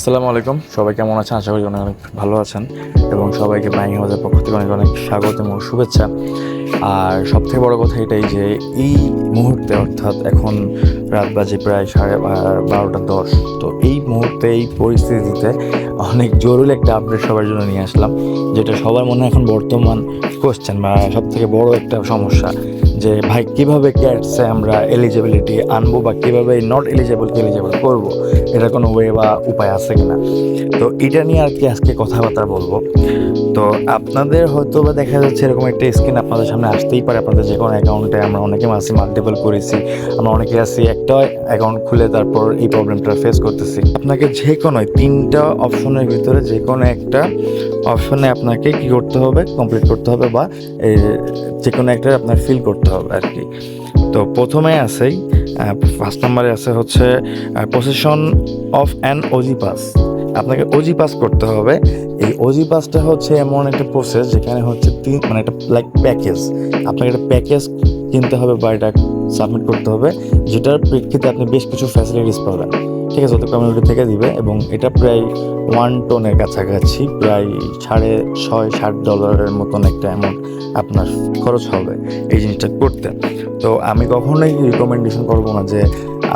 আসসালামু আলাইকুম, সবাই কেমন আছেন? আশা করি অনেক অনেক ভালো আছেন এবং সবাইকে বাইং হাউসের পক্ষ থেকে অনেক অনেক স্বাগত এবং শুভেচ্ছা। আর সবথেকে বড় কথা এটাই যে এই মুহূর্তে অর্থাৎ এখন রাত বাজে প্রায় 12:10। তো এই মুহূর্তে এই পরিস্থিতিতে অনেক জরুরি একটা আপডেট সবার জন্য নিয়ে আসলাম, যেটা সবার মনে এখন বর্তমান কোশ্চেন বা সবথেকে বড় একটা সমস্যা যে ভাই কীভাবে ক্যাটসে আমরা এলিজিবিলিটি আনবো বা কীভাবে নট এলিজেবলকে এলিজেবল করবো, এটা কোনো ওয়ে বা উপায় আছে কিনা। তো এটা নিয়ে আর কি আজকে কথাবার্তা বলবো। তো আপনাদের হয়তো বা দেখা যাচ্ছে এরকম একটা স্ক্রিন আপনাদের সামনে আসতেই পারে। আপনাদের যে কোনো অ্যাকাউন্টে আমরা অনেকে আছি মাল্টিপল করেছি, আমরা অনেকে আছি একটা অ্যাকাউন্ট খুলে তারপর এই প্রবলেমটা ফেস করতেছি। আপনাকে যে কোনো 3টা অপশনের ভিতরে যে কোনো একটা অপশনে আপনাকে কী করতে হবে, কমপ্লিট করতে হবে বা যে কোনো একটা আপনার ফিল করতে হবে আর কি। তো প্রথমে আছে ফার্স্ট নাম্বারে আছে হচ্ছে possession of an OG pass. আপনাকে ওজি পাস করতে হবে। এই ওজি পাসটা হচ্ছে এমন একটা প্রসেস যেখানে হচ্ছে মানে একটা লাইক প্যাকেজ, আপনাকে একটা প্যাকেজ কিনতে হবে বা এটা সাবমিট করতে হবে, যেটার প্রেক্ষিতে আপনি বেশ কিছু ফ্যাসিলিটিস পাবেন। ঠিক আছে, তো কমিউনিটি থেকে দিবে এবং এটা প্রায় 1 টনের কাছাকাছি, প্রায় $6.50 মতন একটা অ্যামাউন্ট আপনার খরচ হবে এই জিনিসটা করতে। তো আমি কখনোই রিকমেন্ডেশন করবো না যে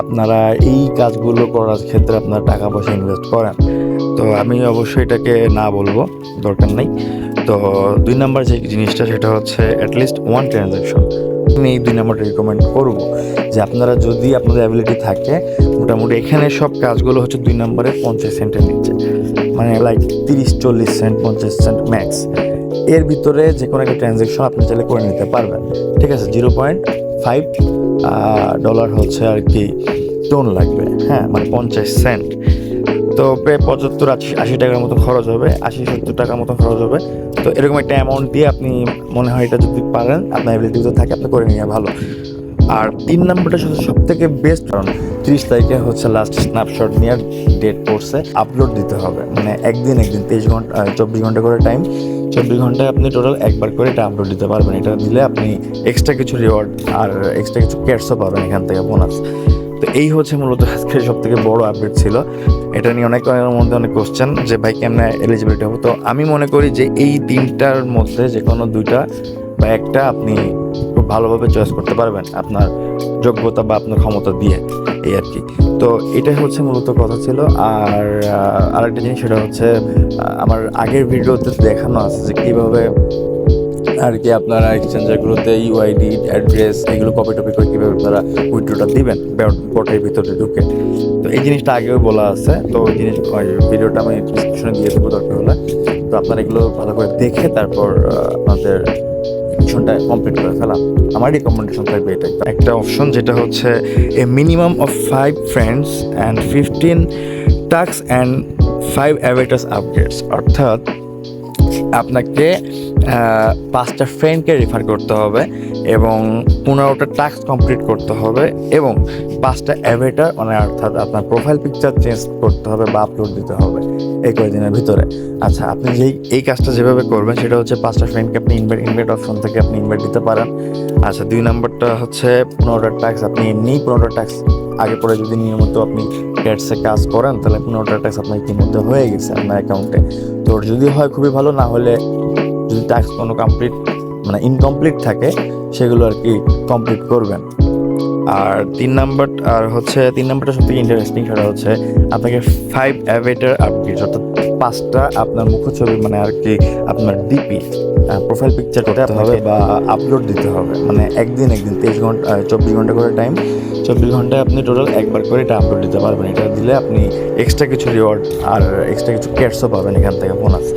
আপনারা এই কাজগুলো করার ক্ষেত্রে আপনার টাকা পয়সা ইনভেস্ট করেন। তো আমি অবশ্যই এটাকে না বলবো, দরকার নেই। তো 2 নাম্বার যে জিনিসটা সেটা হচ্ছে অ্যাটলিস্ট 1 ট্রানজ্যাকশন। আমি এই 2 নাম্বারটা রিকমেন্ড করবো যে আপনারা যদি আপনাদের অ্যাবিলিটি থাকে, মোটামুটি এখানে সব কাজগুলো হচ্ছে 2 নাম্বারে 50 সেন্টের নিচে, মানে লাইক 30-40 সেন্ট, 50 সেন্ট ম্যাক্স। এর ভিতরে যে কোনো একটা ট্রানজ্যাকশন আপনি চাইলে করে নিতে পারবেন। ঠিক আছে, $0.5 হচ্ছে আর কি টোন লাগবে, হ্যাঁ, মানে 50 সেন্ট। তো প্রায় 75-80 টাকার মতো খরচ হবে, 80-70 টাকার মতো খরচ হবে। তো এরকম একটা অ্যামাউন্ট দিয়ে আপনি মনে হয় এটা যদি পারেন, আপনার অ্যাবিলিটি যদি থাকে আপনি করে নিয়ে ভালো। আর 3 নাম্বারটা সব থেকে বেস্ট, কারণ 30 তারিখে হচ্ছে লাস্ট স্ন্যাপশট নিয়ে ডেট পড়ছে, আপলোড দিতে হবে। মানে একদিন 23 ঘন্টা 24 ঘন্টা করে টাইম, 24 ঘন্টায় আপনি টোটাল একবার করে এটা আপলোড দিতে পারবেন। এটা দিলে আপনি এক্সট্রা কিছু রিওয়ার্ড আর এক্সট্রা কিছু ক্যাটসও পাবেন এখান থেকে, বোনাস। তো এই হচ্ছে মূলত আজকে সব থেকে বড় আপডেট ছিল। এটা নিয়ে অনেকের মধ্যে অনেক কোশ্চেন যে ভাই কেমনে এলিজিবিলিটি হবে। তো আমি মনে করি যে এই 3টার মধ্যে যে কোনো 2টা বা একটা আপনি খুব ভালোভাবে চয়েস করতে পারবেন আপনার যোগ্যতা বা আপনার ক্ষমতা দিয়ে, এই আর কি। তো এটাই হচ্ছে মূলত কথা ছিল। আর আরেকটা জিনিস সেটা হচ্ছে আমার আগের ভিডিওতে দেখানো আছে যে কীভাবে আর কি আপনারা এক্সচেঞ্জারগুলোতে ইউআইডি অ্যাড্রেস এগুলো কপি টপি করে কীভাবে আপনারা উইথড্রটা দিবেন বটের ভিতরে ঢুকে। তো এই জিনিসটা আগেও বলা আছে, তো ওই ভিডিওটা আমি ডিসক্রিপশনে দিয়ে দেবো দরকার হলে। তো আপনারা এগুলো ভালো করে দেখে তারপর আপনাদের মিশনটা কমপ্লিট করে ফেলা। আমার রিকমেন্ডেশন থাকবে এটাই একটা অপশন, যেটা হচ্ছে a minimum of 5 friends and 15 task and 5 avatars updates. অর্থাৎ আপনাকে 5টা ফ্রেন্ডকে রেফার করতে হবে এবং 15টা টাস্ক কমপ্লিট করতে হবে এবং 5টা অ্যাভেটার, মানে অর্থাৎ আপনার প্রোফাইল পিকচার চেঞ্জ করতে হবে বা আপলোড দিতে হবে এই কয়েকদিনের ভিতরে। আচ্ছা, আপনি এই কাজটা যেভাবে করবেন সেটা হচ্ছে 5টা ফ্রেন্ডকে আপনি ইনভাইট অপশন থেকে আপনি ইনভাইট দিতে পারেন। আচ্ছা, 2 নাম্বারটা হচ্ছে 15টা টাস্ক। আপনি এমনি 15টা টাস্ক আগে পরে যদি নিয়মিত আপনি ক্যাটসে কাজ করেন তাহলে 15টা টাস্ক আপনার ইতিমধ্যে হয়ে গেছে আপনার অ্যাকাউন্টে। তো যদি হয় খুবই ভালো, না হলে যদি টাস্ক কোনো মানে ইনকমপ্লিট থাকে সেগুলো আর কি কমপ্লিট করবেন। আর 3 নাম্বারটা সব থেকে ইন্টারেস্টিং, সেটা হচ্ছে আপনাকে 5 অ্যাভেটার আপডেট, অর্থাৎ 5টা আপনার মুখছবি, মানে আর কি আপনার ডিপি প্রোফাইল পিকচার করতে হবে বা আপলোড দিতে হবে। মানে একদিন 23 ঘন্টা 24 ঘন্টা করে টাইম, 24 ঘন্টায় আপনি টোটাল একবার করে এটা আপলোড দিতে পারবেন। এটা দিলে আপনি এক্সট্রা কিছু রিওয়ার্ড আর এক্সট্রা কিছু ক্যাটসও পাবেন এখান থেকে, বোনাস।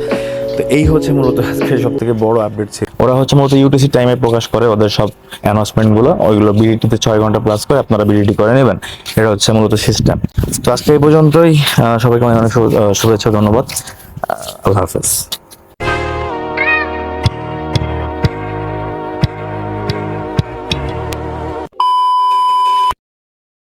তো এই হচ্ছে মূলত আজকে সব থেকে বড় আপডেট ছিল। ওরা হচ্ছে মূলত ইউটিসি টাইমে প্রকাশ করে ওদের সব অ্যানাউন্সমেন্টগুলো, ওইগুলো বিডিটিতে 6 ঘন্টা প্লাস করে আপনারা বিডিটি করে নেবেন। এটা হচ্ছে মূলত সিস্টেম। তো আজকে এই পর্যন্তই। সবাইকে অনেক অনেক শুভেচ্ছা, ধন্যবাদ। আল্লাহ হাফেজ।